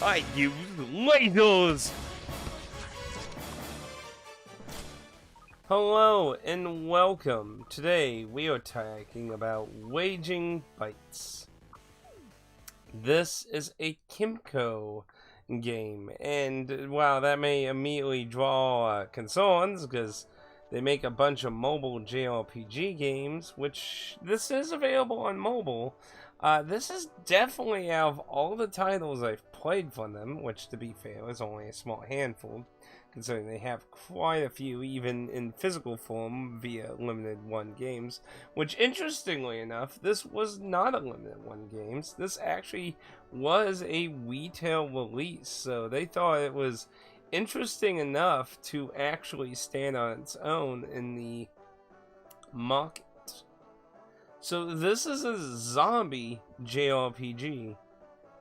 I use lasers! Hello and welcome. Today we are talking about waging Bytes. This is a Kimco game, and wow, that may immediately draw concerns because they make a bunch of mobile JRPG games, which this is available on mobile. This is definitely, out of all the titles I've played from them, which to be fair is only a small handful, considering they have quite a few even in physical form via limited one games, which interestingly enough, this was not a limited one games. This actually was a retail release, so they thought it was interesting enough to actually stand on its own in the market. So this is a zombie JRPG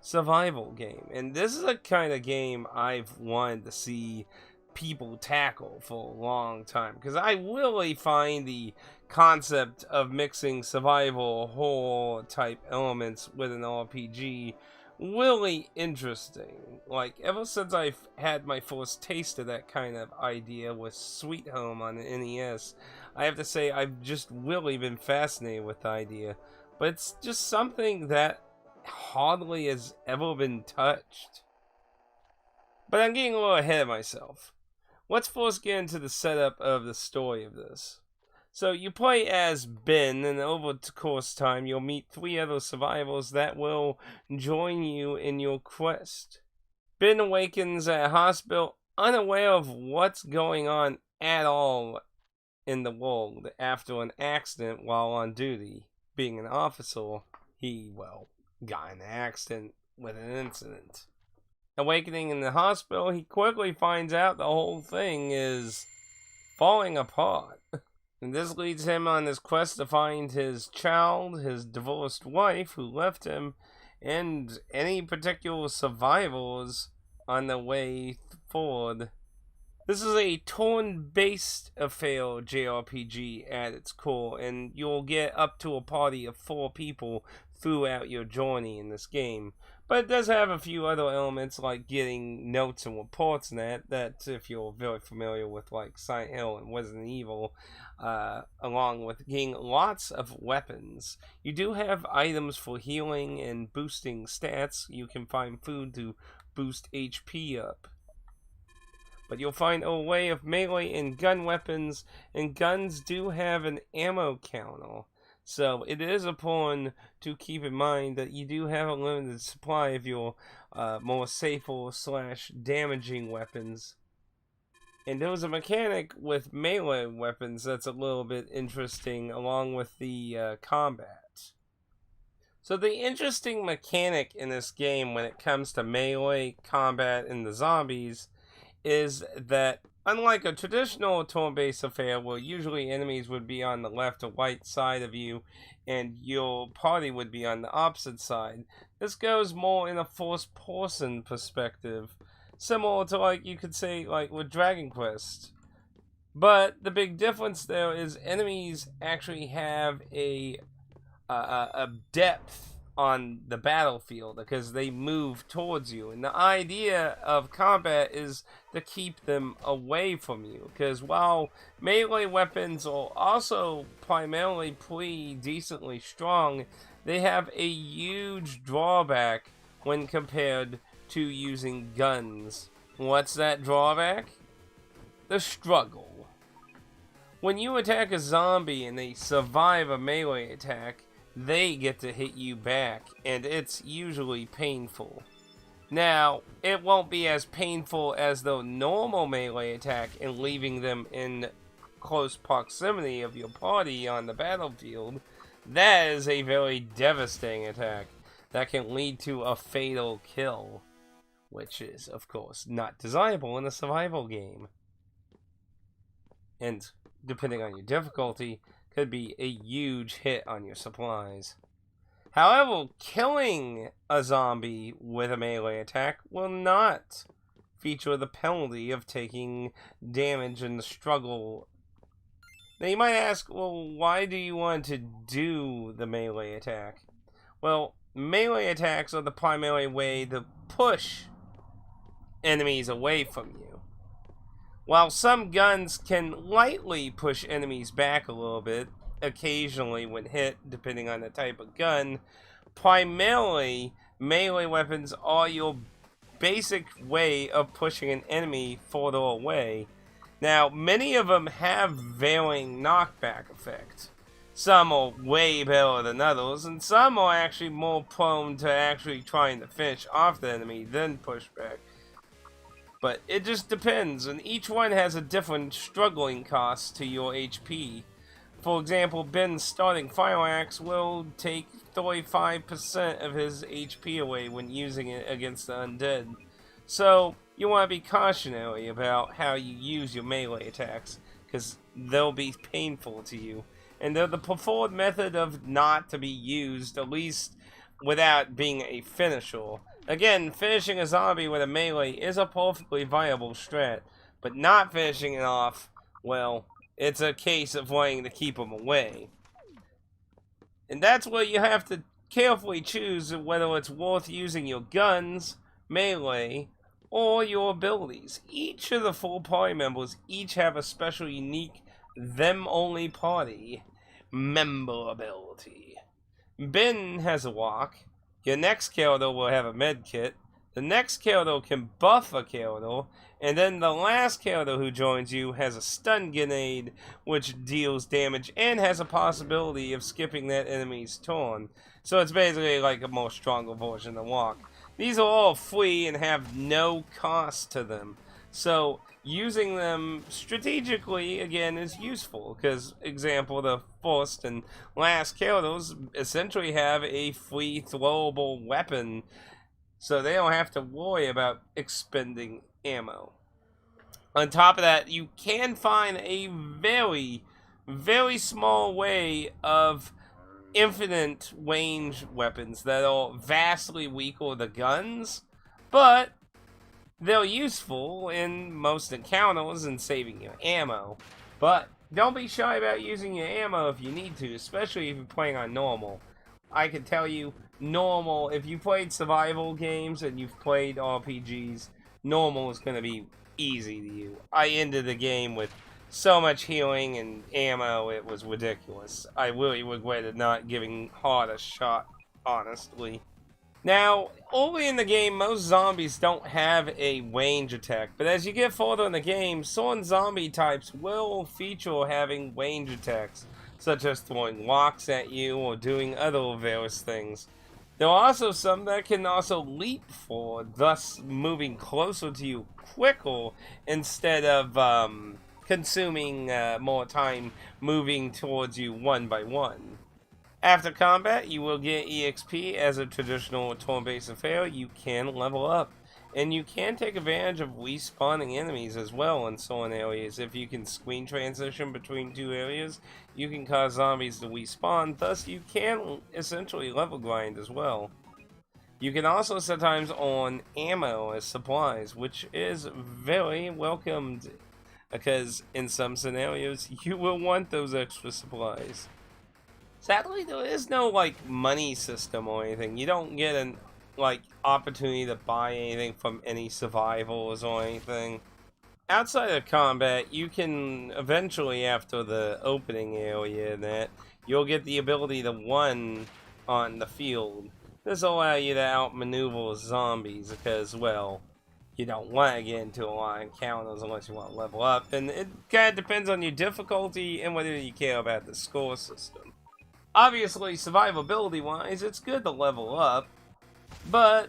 survival game, and this is a kind of game I've wanted to see people tackle for a long time, because I really find the concept of mixing survival horror type elements with an RPG really interesting. Like, ever since I've had my first taste of that kind of idea with Sweet Home on the NES, I have to say I've just really been fascinated with the idea. But it's just something that hardly has ever been touched. But I'm getting a little ahead of myself. Let's first get into the setup of the story of this. So you play as Ben, and over the course time you'll meet 3 other survivors that will join you in your quest. Ben awakens at a hospital unaware of what's going on at all in the world after an accident while on duty. Being an officer, he, well, got in an accident with an incident. Awakening in the hospital, he quickly finds out the whole thing is falling apart. And this leads him on his quest to find his child, his divorced wife who left him, and any particular survivors on the way forward. This is a turn-based affair JRPG at its core, and you'll get up to a party of 4 people throughout your journey in this game. But it does have a few other elements like getting notes and reports and that if you're very familiar with like Silent Hill and Resident Evil, along with getting lots of weapons. You do have items for healing and boosting stats. You can find food to boost HP up. But you'll find a way of melee and gun weapons, and guns do have an ammo counter. So it is important to keep in mind that you do have a limited supply of your more safer / damaging weapons. And there's a mechanic with melee weapons that's a little bit interesting along with the combat. So the interesting mechanic in this game when it comes to melee, combat, and the zombies is that unlike a traditional turn-based affair where usually enemies would be on the left or right side of you and your party would be on the opposite side, this goes more in a first-person perspective, similar to like you could say like with Dragon Quest. But the big difference there is enemies actually have a depth on the battlefield because they move towards you, and the idea of combat is to keep them away from you, because while melee weapons are also primarily pretty decently strong, they have a huge drawback when compared to using guns. What's that drawback? The struggle. When you attack a zombie and they survive a melee attack, they get to hit you back, and it's usually painful. Now, it won't be as painful as the normal melee attack and leaving them in close proximity of your party on the battlefield. That is a very devastating attack that can lead to a fatal kill, which is, of course, not desirable in a survival game. And depending on your difficulty, could be a huge hit on your supplies. However, killing a zombie with a melee attack will not feature the penalty of taking damage in the struggle. Now you might ask, well, why do you want to do the melee attack? Well, melee attacks are the primary way to push enemies away from you. While some guns can lightly push enemies back a little bit, occasionally when hit, depending on the type of gun, primarily melee weapons are your basic way of pushing an enemy further away. Now, many of them have varying knockback effect. Some are way better than others, and some are actually more prone to actually trying to finish off the enemy than push back. But it just depends, and each one has a different struggling cost to your HP. For example, Ben's starting Fire Axe will take 35% of his HP away when using it against the undead. So, you want to be cautionary about how you use your melee attacks, because they'll be painful to you. And they're the preferred method of not to be used, at least without being a finisher. Again, finishing a zombie with a melee is a perfectly viable strat, but not finishing it off, well, it's a case of wanting to keep them away. And that's where you have to carefully choose whether it's worth using your guns, melee, or your abilities. Each of the 4 party members each have a special, unique, them-only party member ability. Ben has a walk. Your next character will have a med kit. The next character can buff a character. And then the last character who joins you has a stun grenade, which deals damage and has a possibility of skipping that enemy's turn. So it's basically like a more stronger version of walk. These are all free and have no cost to them. So using them strategically, again, is useful. Because, example, the first and last characters essentially have a free throwable weapon. So they don't have to worry about expending ammo. On top of that, you can find a very, very small way of infinite range weapons that are vastly weaker than guns, but they're useful in most encounters and saving your ammo. But don't be shy about using your ammo if you need to, especially if you're playing on normal. I can tell you, normal, if you played survival games and you've played RPGs, normal is going to be easy to you. I ended the game with so much healing and ammo, it was ridiculous. I really regretted not giving hard a shot, honestly. Now, early in the game, most zombies don't have a range attack, but as you get further in the game, certain zombie types will feature having range attacks, such as throwing rocks at you or doing other various things. There are also some that can also leap forward, thus moving closer to you quicker instead of consuming more time moving towards you one by one. After combat, you will get EXP. As a traditional turn-based affair, you can level up. And you can take advantage of respawning enemies as well in certain areas. If you can screen transition between 2 areas, you can cause zombies to respawn, thus you can essentially level grind as well. You can also sometimes earn ammo as supplies, which is very welcomed, because in some scenarios, you will want those extra supplies. Sadly, there is no, money system or anything. You don't get an opportunity to buy anything from any survivors or anything. Outside of combat, you can eventually, after the opening area, that you'll get the ability to run on the field. This will allow you to outmaneuver zombies because, well, you don't want to get into a lot of encounters unless you want to level up, and it kind of depends on your difficulty and whether you care about the score system. Obviously, survivability-wise, it's good to level up, but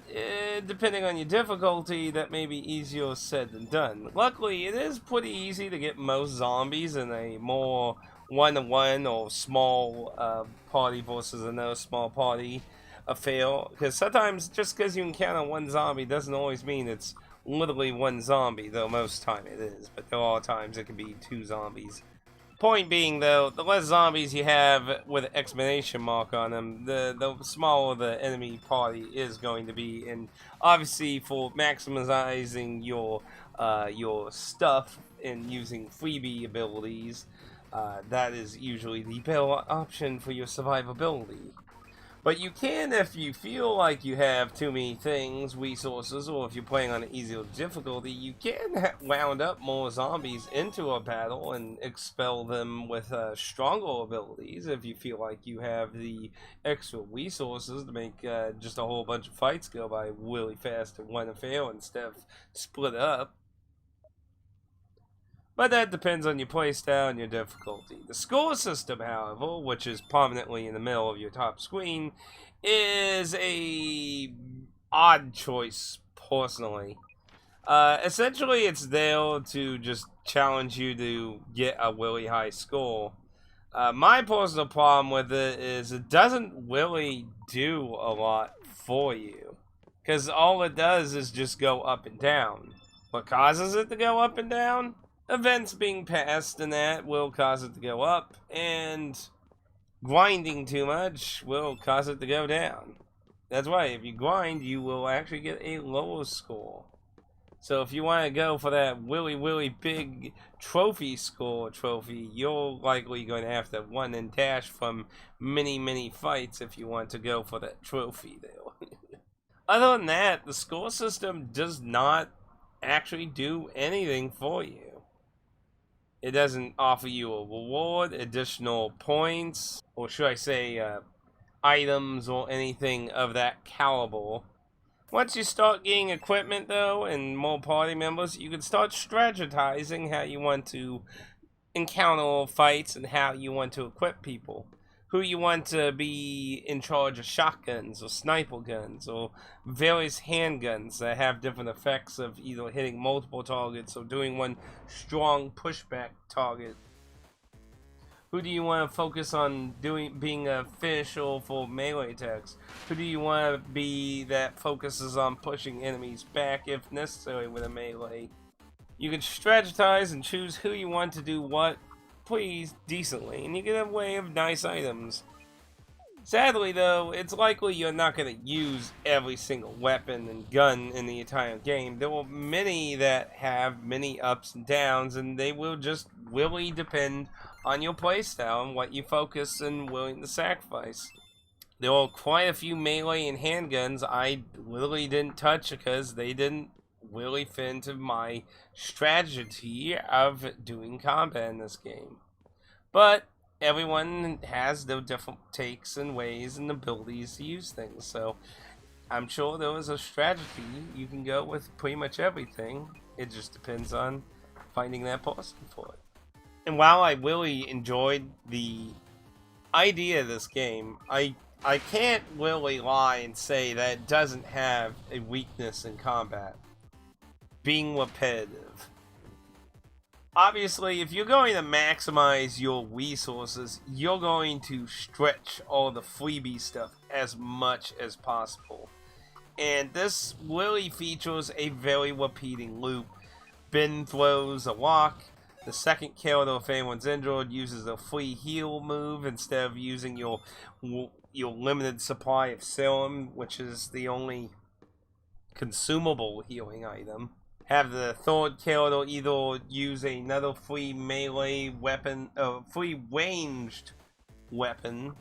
depending on your difficulty, that may be easier said than done. Luckily, it is pretty easy to get most zombies in a more one-to-one or small party versus another small party affair. Because sometimes, just because you encounter one zombie doesn't always mean it's literally one zombie, though most time it is. But there are times it can be 2 zombies. Point being, though, the less zombies you have with an exclamation mark on them, the smaller the enemy party is going to be. And obviously, for maximizing your stuff and using freebie abilities, that is usually the better option for your survivability. But you can, if you feel like you have too many things, resources, or if you're playing on an easier difficulty, you can round up more zombies into a battle and expel them with stronger abilities if you feel like you have the extra resources to make just a whole bunch of fights go by really fast in one affair instead of split up. But that depends on your playstyle and your difficulty. The score system, however, which is prominently in the middle of your top screen, is a odd choice, personally. Essentially, it's there to just challenge you to get a really high score. My personal problem with it is it doesn't really do a lot for you. Because all it does is just go up and down. What causes it to go up and down? Events being passed and that will cause it to go up, and grinding too much will cause it to go down. That's right, if you grind, you will actually get a lower score. So if you want to go for that really big trophy score trophy, you're likely going to have to run and dash from many fights if you want to go for that trophy there. Other than that, the score system does not actually do anything for you. It doesn't offer you a reward, additional points, or should I say items or anything of that caliber. Once you start getting equipment though and more party members, you can start strategizing how you want to encounter fights and how you want to equip people. Who you want to be in charge of shotguns or sniper guns or various handguns that have different effects of either hitting multiple targets or doing one strong pushback target. Who do you want to focus on being a finisher for melee attacks? Who do you want to be that focuses on pushing enemies back if necessary with a melee? You can strategize and choose who you want to do what pretty decently, and you get a way of nice items. Sadly though, it's likely you're not going to use every single weapon and gun in the entire game. There are many that have many ups and downs, and they will just really depend on your playstyle and what you focus and willing to sacrifice. There are quite a few melee and handguns I literally didn't touch because they didn't really fit into my strategy of doing combat in this game. But everyone has their different takes and ways and abilities to use things, so I'm sure there was a strategy you can go with pretty much everything. It just depends on finding that person for it. And while I really enjoyed the idea of this game, I can't really lie and say that it doesn't have a weakness in combat. Being repetitive. Obviously, if you're going to maximize your resources, you're going to stretch all the freebie stuff as much as possible. And this really features a very repeating loop. Ben throws a rock. The second kill, though, if anyone's injured, uses a free heal move instead of using your limited supply of serum, which is the only consumable healing item. Have the third killer either use another free melee weapon, free ranged weapon.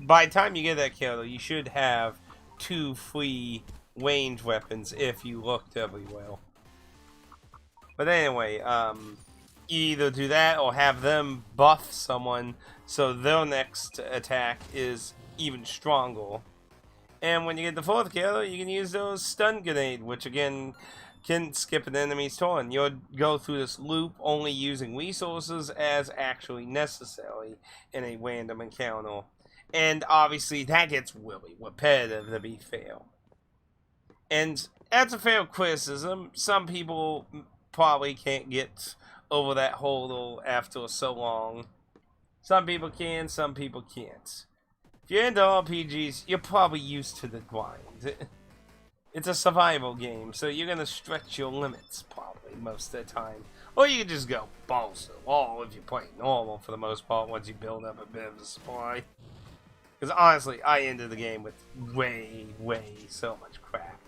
By the time you get that killer, you should have 2 free range weapons if you looked everywhere. But anyway, you either do that or have them buff someone so their next attack is even stronger. And when you get the fourth killer, you can use those stun grenade, which again can skip an enemy's turn. You'll go through this loop only using resources as actually necessary in a random encounter. And obviously that gets really repetitive, to be fair. And that's a fair criticism. Some people probably can't get over that hurdle after so long. Some people can, some people can't. If you're into RPGs, you're probably used to the grind. It's a survival game, so you're going to stretch your limits, probably, most of the time. Or you can just go balls to the wall if you're playing normal, for the most part, once you build up a bit of a supply. Because honestly, I ended the game with way so much crap.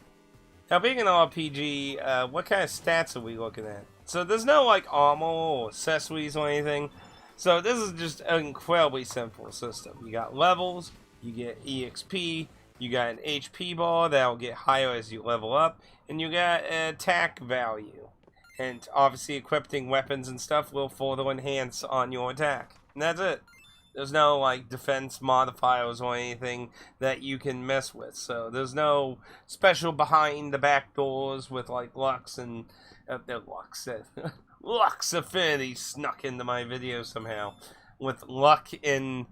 Now, being an RPG, what kind of stats are we looking at? So there's no, like, armor or accessories or anything. So this is just an incredibly simple system. You got levels, you get EXP, you got an HP bar that'll get higher as you level up, and you got an attack value. And obviously equipping weapons and stuff will further enhance on your attack. And that's it. There's no like defense modifiers or anything that you can mess with. So there's no special behind the back doors with like Lux and Lux Affinity snuck into my video somehow with luck and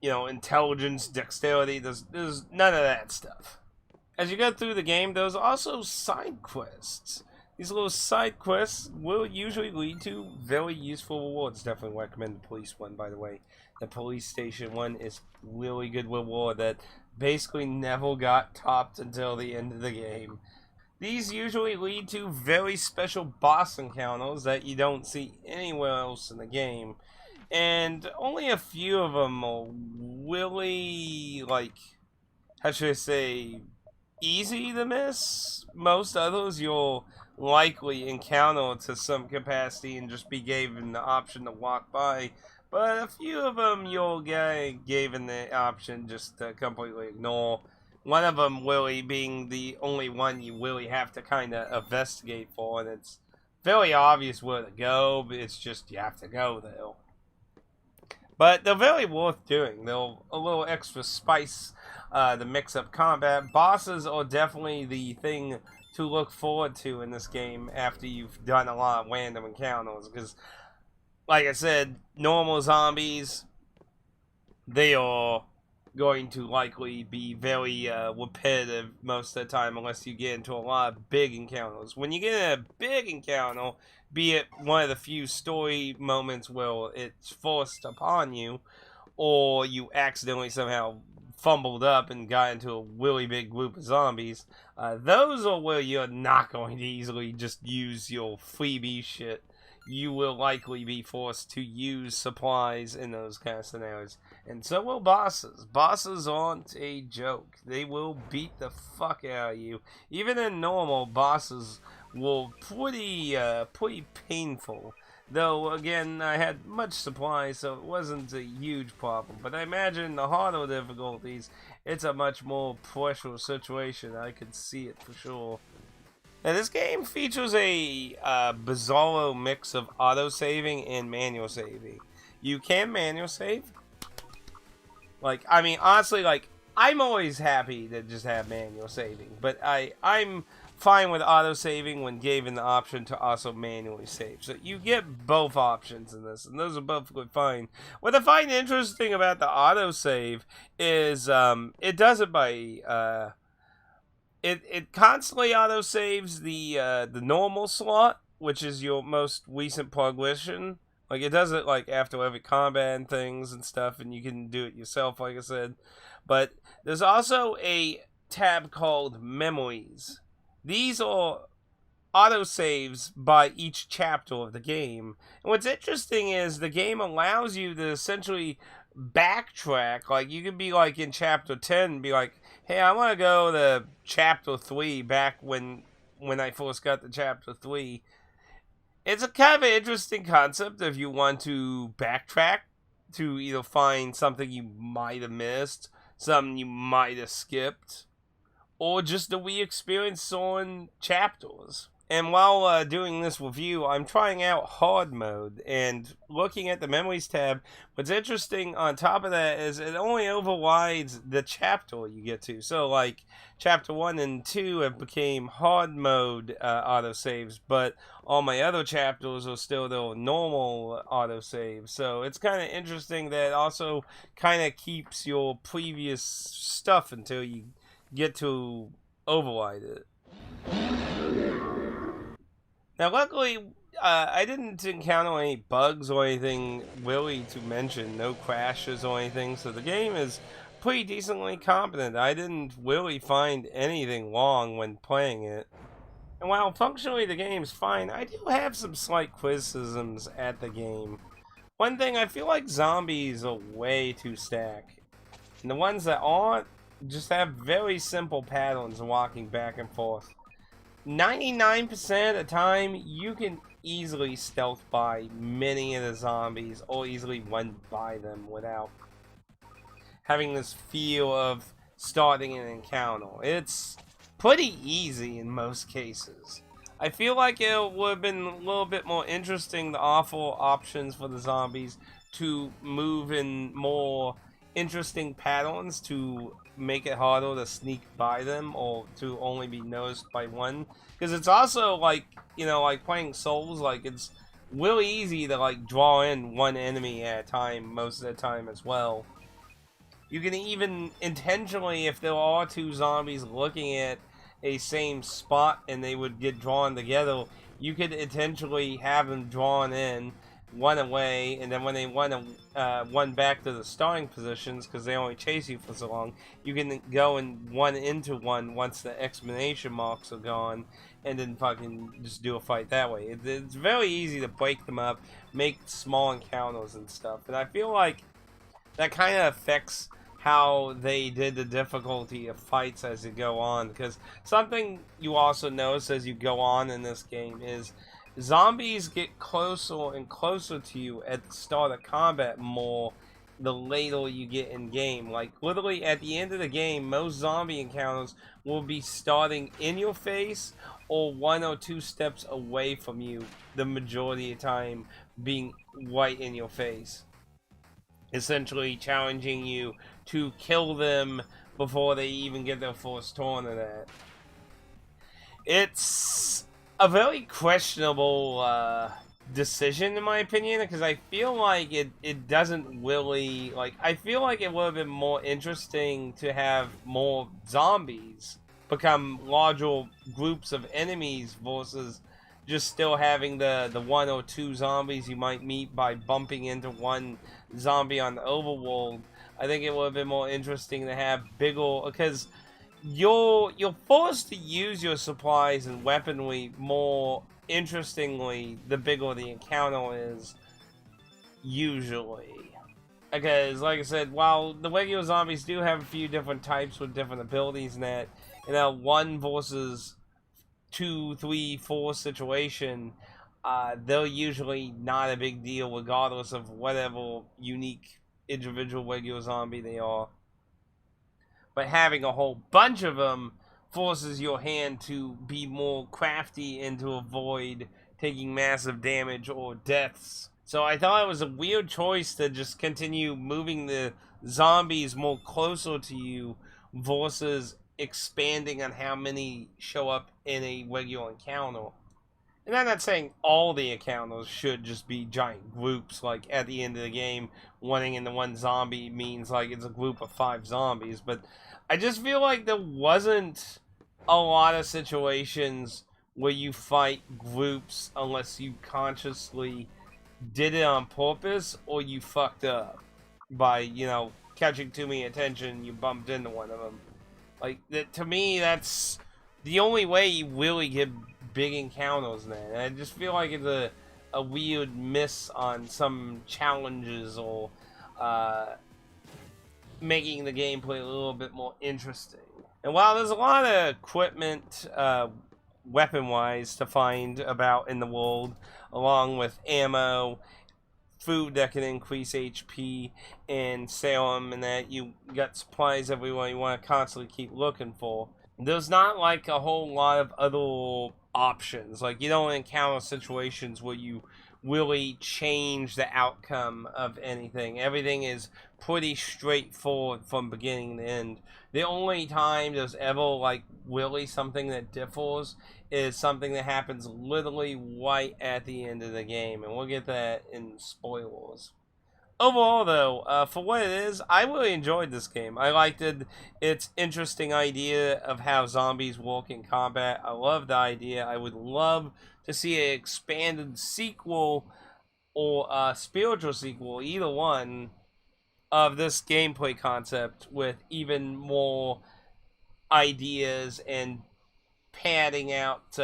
intelligence, dexterity. There's none of that stuff. As you go through the game, there's also side quests. These little side quests will usually lead to very useful rewards. Definitely recommend the police one, by the way. The police station one is really good reward that basically never got topped until the end of the game. These usually lead to very special boss encounters that you don't see anywhere else in the game. And only a few of them are really, like, how should I say, easy to miss. Most others you'll likely encounter to some capacity and just be given the option to walk by. But a few of them you'll get given the option just to completely ignore. One of them really being the only one you really have to kind of investigate for, and it's very obvious where to go, but it's just you have to go there. But they're very worth doing. They're a little extra spice to mix up combat. Bosses are definitely the thing to look forward to in this game after you've done a lot of random encounters. Because, like I said, normal zombies, they are going to likely be very repetitive most of the time unless you get into a lot of big encounters. When you get in a big encounter, be it one of the few story moments where it's forced upon you, or you accidentally somehow fumbled up and got into a really big group of zombies, those are where you're not going to easily just use your freebie shit. You will likely be forced to use supplies in those kind of scenarios. And so will bosses. Bosses aren't a joke. They will beat the fuck out of you. Even in normal, bosses will pretty painful. Though, again, I had much supply, so it wasn't a huge problem. But I imagine the harder difficulties, it's a much more pressure situation. I could see it for sure. Now, this game features a bizarro mix of auto-saving and manual saving. You can manual save. Like, I mean, honestly, like, I'm always happy to just have manual saving. But I'm fine with auto-saving when given the option to also manually save. So you get both options in this, and those are both good fine. What I find interesting about the auto-save is it does it by... It constantly auto-saves the normal slot, which is your most recent progression. Like, it does it, like, after every combat and things and stuff, and you can do it yourself, like I said. But there's also a tab called Memories. These are autosaves by each chapter of the game. And what's interesting is the game allows you to essentially backtrack. Like, you can be, like, in chapter 10 and be like, hey, I want to go to chapter 3 back when I first got to chapter 3. It's a kind of an interesting concept if you want to backtrack to either find something you might have missed, something you might have skipped, or just a re-experience on chapters. And while doing this review, I'm trying out hard mode, and looking at the memories tab, what's interesting on top of that is it only overrides the chapter you get to. So, like, chapter 1 and 2 have became hard mode autosaves, but all my other chapters are still their normal autosaves. So it's kind of interesting that it also kind of keeps your previous stuff until you get to override it. Now, luckily, I didn't encounter any bugs or anything really to mention, no crashes or anything, so the game is pretty decently competent. I didn't really find anything wrong when playing it. And while functionally the game's fine, I do have some slight criticisms at the game. One thing, I feel like zombies are way too stacked. And the ones that aren't just have very simple patterns walking back and forth. 99% of the time, you can easily stealth by many of the zombies or easily run by them without having this feel of starting an encounter. It's pretty easy in most cases. I feel like it would have been a little bit more interesting to offer options for the zombies to move in more interesting patterns to make it harder to sneak by them or to only be noticed by one. Because it's also like, you know, like playing Souls, like it's really easy to like draw in one enemy at a time most of the time as well. You can even intentionally, if there are two zombies looking at a same spot and they would get drawn together, you could intentionally have them drawn in, one away, and then when they one back to the starting positions, because they only chase you for so long, you can go and one into one once the exclamation marks are gone, and then fucking just do a fight that way. It's very easy to break them up, make small encounters and stuff, and I feel like that kind of affects how they did the difficulty of fights as you go on, because something you also notice as you go on in this game is zombies get closer and closer to you at the start of combat more the later you get in game. Like literally at the end of the game, most zombie encounters will be starting in your face or 1 or 2 steps away from you, the majority of the time being right in your face, essentially challenging you to kill them before they even get their first turn of that. It's a very questionable decision in my opinion, because I feel like it doesn't really, like, I feel like it would have been more interesting to have more zombies become larger groups of enemies versus just still having the 1 or 2 zombies you might meet by bumping into one zombie on the overworld. I think it would have been more interesting to have bigger, because you're forced to use your supplies and weaponry more interestingly the bigger the encounter is, usually. Because, like I said, while the regular zombies do have a few different types with different abilities and that, you know, 1 versus 2, 3, 4 situation, they're usually not a big deal regardless of whatever unique individual regular zombie they are. But having a whole bunch of them forces your hand to be more crafty and to avoid taking massive damage or deaths. So I thought it was a weird choice to just continue moving the zombies more closer to you versus expanding on how many show up in a regular encounter. And I'm not saying all the encounters should just be giant groups, like at the end of the game, running into one zombie means like it's a group of 5 zombies, but I just feel like there wasn't a lot of situations where you fight groups unless you consciously did it on purpose or you fucked up by, you know, catching too many attention, you bumped into one of them. Like, to me, that's the only way you really get big encounters, man. And I just feel like it's a weird miss on some challenges or making the gameplay a little bit more interesting. And while there's a lot of equipment, weapon-wise, to find about in the world, along with ammo, food that can increase HP, and serum, and that you got supplies everywhere you want to constantly keep looking for, there's not like a whole lot of other options. Like, you don't encounter situations where you really change the outcome of anything. Everything is pretty straightforward from beginning to end. The only time there's ever like really something that differs is something that happens literally right at the end of the game, and we'll get that in spoilers. Overall, though, for what it is, I really enjoyed this game. I liked its interesting idea of how zombies work in combat. I love the idea. I would love to see an expanded sequel or a spiritual sequel, either one, of this gameplay concept with even more ideas and panning out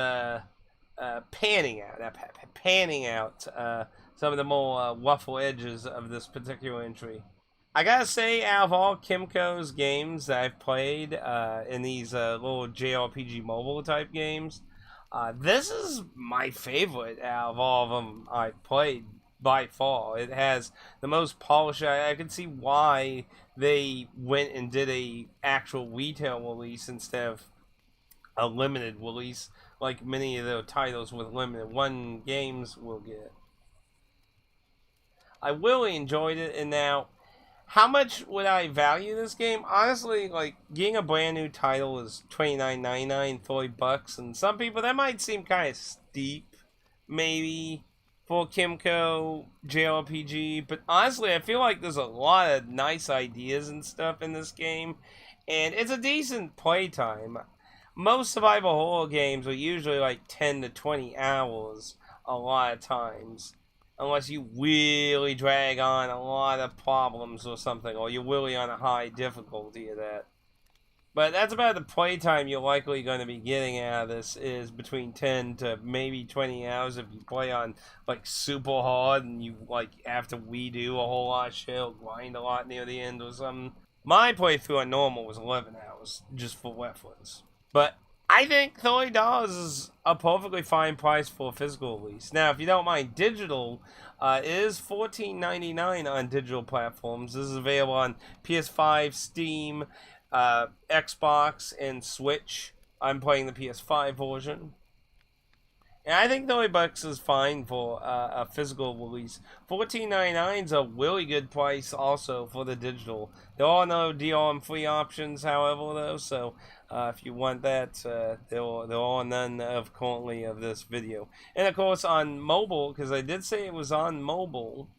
some of the more ruffle edges of this particular entry. I gotta say, out of all Kimco's games that I've played in these little JRPG mobile type games, this is my favorite out of all of them I've played by far. It has the most polish. I can see why they went and did a actual retail release instead of a limited release, like many of the titles with limited one games will get. I really enjoyed it, and now, how much would I value this game? Honestly, like, getting a brand new title is $29.99, $40, and some people, that might seem kind of steep, maybe, for Kimco JRPG, but honestly, I feel like there's a lot of nice ideas and stuff in this game, and it's a decent playtime. Most survival horror games are usually like 10 to 20 hours a lot of times. Unless you really drag on a lot of problems or something, or you're really on a high difficulty of that. But that's about the playtime you're likely going to be getting out of this, is between 10 to maybe 20 hours if you play on like super hard and you like have to redo a whole lot of shit or grind a lot near the end or something. My playthrough on normal was 11 hours, just for reference. But I think $30 is a perfectly fine price for a physical release. Now, if you don't mind digital, it is $14.99 on digital platforms. This is available on PS5, Steam, Xbox, and Switch. I'm playing the PS5 version. And I think $30 is fine for a physical release. $14.99 is a really good price also for the digital. There are no DRM-free options, however, though, so if you want that, there are none of currently of this video. And of course on mobile, because I did say it was on mobile,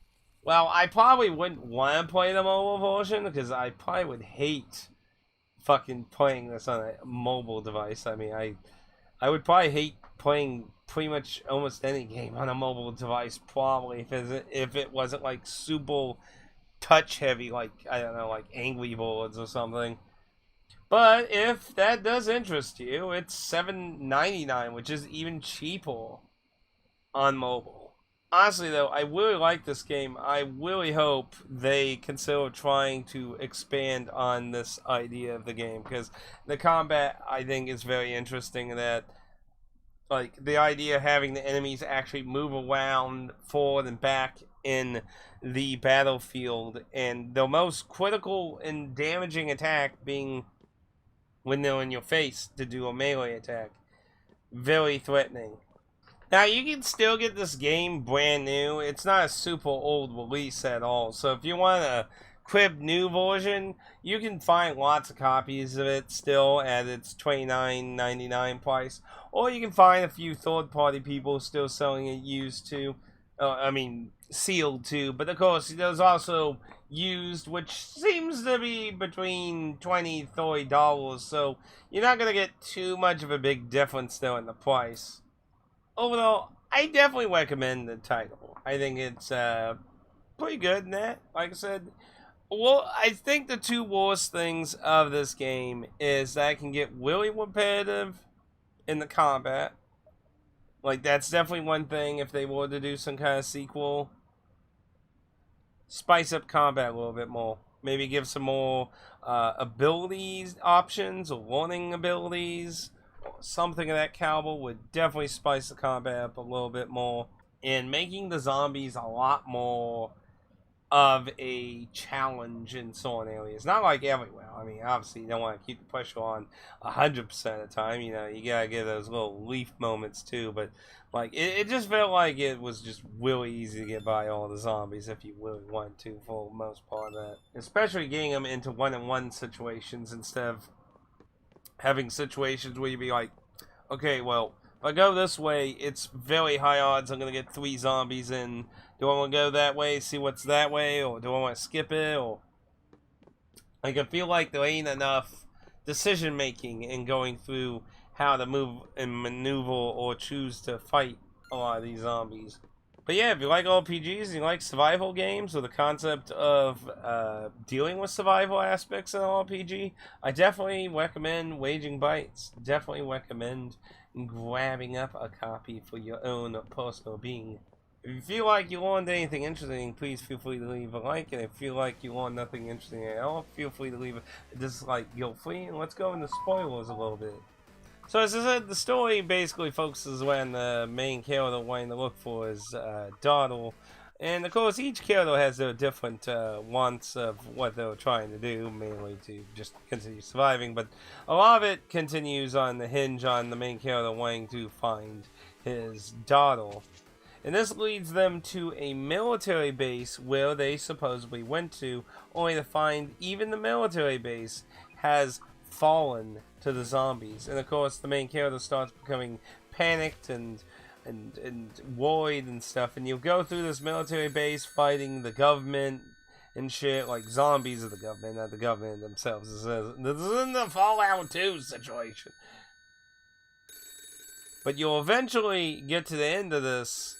well, I probably wouldn't want to play the mobile version, because I probably would hate fucking playing this on a mobile device. I mean, I would probably hate playing pretty much almost any game on a mobile device, probably, if it wasn't like super touch heavy, like, I don't know, like Angry Birds or something. But if that does interest you, it's $7.99, which is even cheaper on mobile. Honestly, though, I really like this game. I really hope they consider trying to expand on this idea of the game, because the combat, I think, is very interesting in that, like, the idea of having the enemies actually move around forward and back in the battlefield, and the most critical and damaging attack being when they're in your face to do a melee attack. Very threatening. Now, you can still get this game brand new. It's not a super old release at all. So if you want a crib new version, you can find lots of copies of it still at its $29.99 price. Or you can find a few third-party people still selling it used too. Sealed too. But of course, there's also used, which seems to be between $20 to $30. So you're not going to get too much of a big difference though in the price. Overall, I definitely recommend the title. I think it's pretty good in that. Like I said, well, I think the two worst things of this game is that it can get really repetitive in the combat. Like, that's definitely one thing if they were to do some kind of sequel. Spice up combat a little bit more. Maybe give some more abilities options or warning abilities. Something of that caliber would definitely spice the combat up a little bit more, and making the zombies a lot more of a challenge in certain areas. Not like everywhere. I mean, obviously you don't want to keep the pressure on 100% of the time. You know, you gotta get those little leaf moments too. But like, it just felt like it was just really easy to get by all the zombies if you really want to, for the most part of that. Especially getting them into one-on-one situations instead of having situations where you'd be like, okay, well, if I go this way, it's very high odds I'm going to get 3 zombies in. Do I want to go that way, see what's that way, or do I want to skip it? Or like, I feel like there ain't enough decision-making in going through how to move and maneuver or choose to fight a lot of these zombies. But yeah, if you like RPGs and you like survival games or the concept of dealing with survival aspects in an RPG, I definitely recommend Waging Bytes. Definitely recommend grabbing up a copy for your own personal being. If you feel like you learned anything interesting, please feel free to leave a like. And if you feel like you learned nothing interesting at all, feel free to leave a dislike guilt-free. And let's go into spoilers a little bit. So as I said, the story basically focuses when the main character wanting to look for his daughter, And of course, each character has their different wants of what they're trying to do, mainly to just continue surviving. But a lot of it continues on the hinge on the main character wanting to find his daughter. And this leads them to a military base where they supposedly went to, only to find even the military base has fallen to the zombies. And of course, the main character starts becoming panicked and worried and stuff. And you go through this military base fighting the government and shit, like zombies of the government, not the government themselves. This isn't the Fallout 2 situation. But you'll eventually get to the end of this,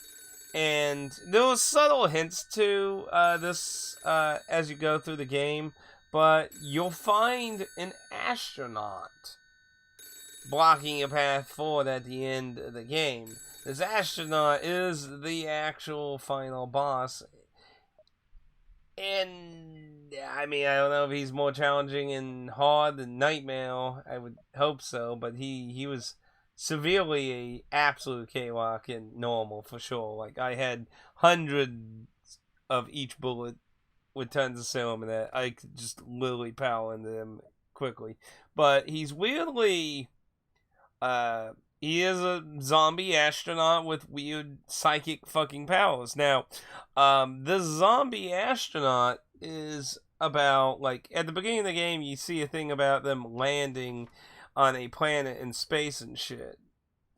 and there are subtle hints to this as you go through the game, but you'll find an astronaut blocking a path forward at the end of the game. This astronaut is the actual final boss, and I mean, I don't know if he's more challenging and hard than Nightmare. I would hope so, but he was severely a absolute cakewalk in normal for sure. Like, I had hundreds of each bullet with tons of serum in that I could just literally power into them quickly. But he's weirdly he is a zombie astronaut with weird psychic fucking powers. Now, this zombie astronaut is about, like, at the beginning of the game, you see a thing about them landing on a planet in space and shit.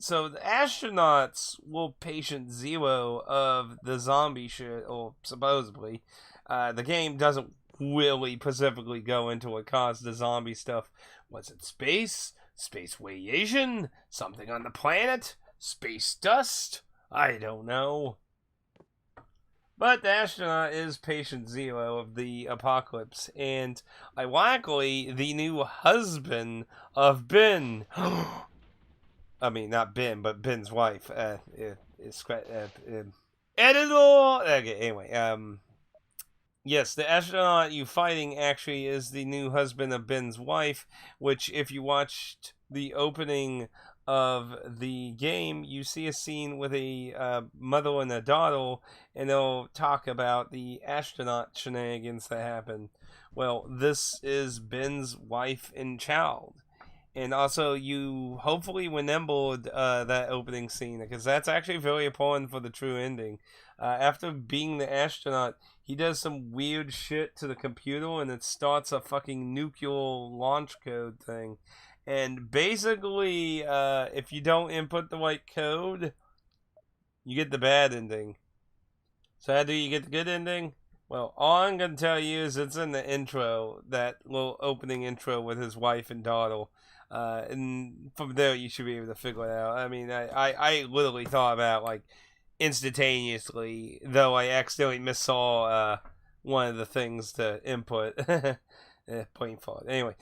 So the astronauts were patient zero of the zombie shit, or supposedly. The game doesn't really specifically go into what caused the zombie stuff. Was it space? Space radiation? Something on the planet? Space dust? I don't know. But the astronaut is patient zero of the apocalypse, and ironically, the new husband of Ben. I mean, not Ben, but Ben's wife. Editor. Okay, anyway, yes, the astronaut you fighting actually is the new husband of Ben's wife, which, if you watched the opening of the game, you see a scene with a mother and a daughter, and they'll talk about the astronaut shenanigans that happen. Well, this is Ben's wife and child. And also, you hopefully remembered that opening scene, because that's actually very important for the true ending. After being the astronaut, he does some weird shit to the computer, and it starts a fucking nuclear launch code thing. And basically, if you don't input the right code, you get the bad ending. So how do you get the good ending? Well, all I'm going to tell you is it's in the intro, that little opening intro with his wife and daughter. And from there, you should be able to figure it out. I mean, I literally thought about, like, instantaneously, though I accidentally missaw one of the things to input. Plain fault. Anyway,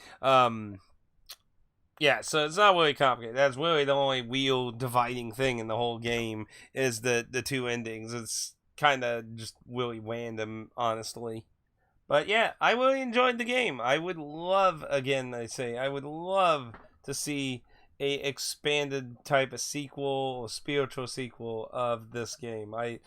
yeah, so it's not really complicated. That's really the only real dividing thing in the whole game is the two endings. It's kind of just really random, honestly. But yeah, I really enjoyed the game. I would love, again, I would love to see a expanded type of sequel or spiritual sequel of this game. I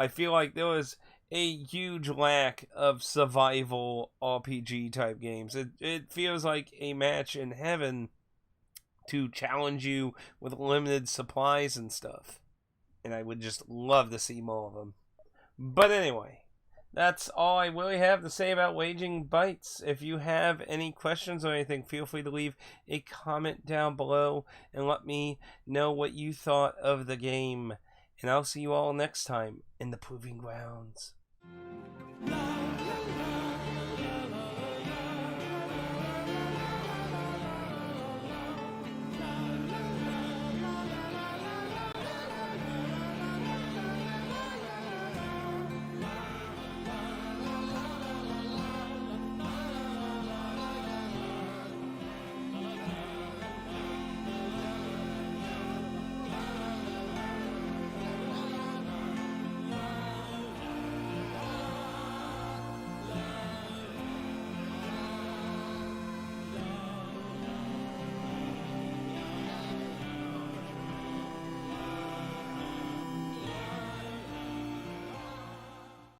feel like there was a huge lack of survival RPG type games. It feels like a match in heaven to challenge you with limited supplies and stuff. And I would just love to see more of them. But anyway, that's all I really have to say about Waging Bytes. If you have any questions or anything, feel free to leave a comment down below and let me know what you thought of the game. And I'll see you all next time in the Proving Grounds.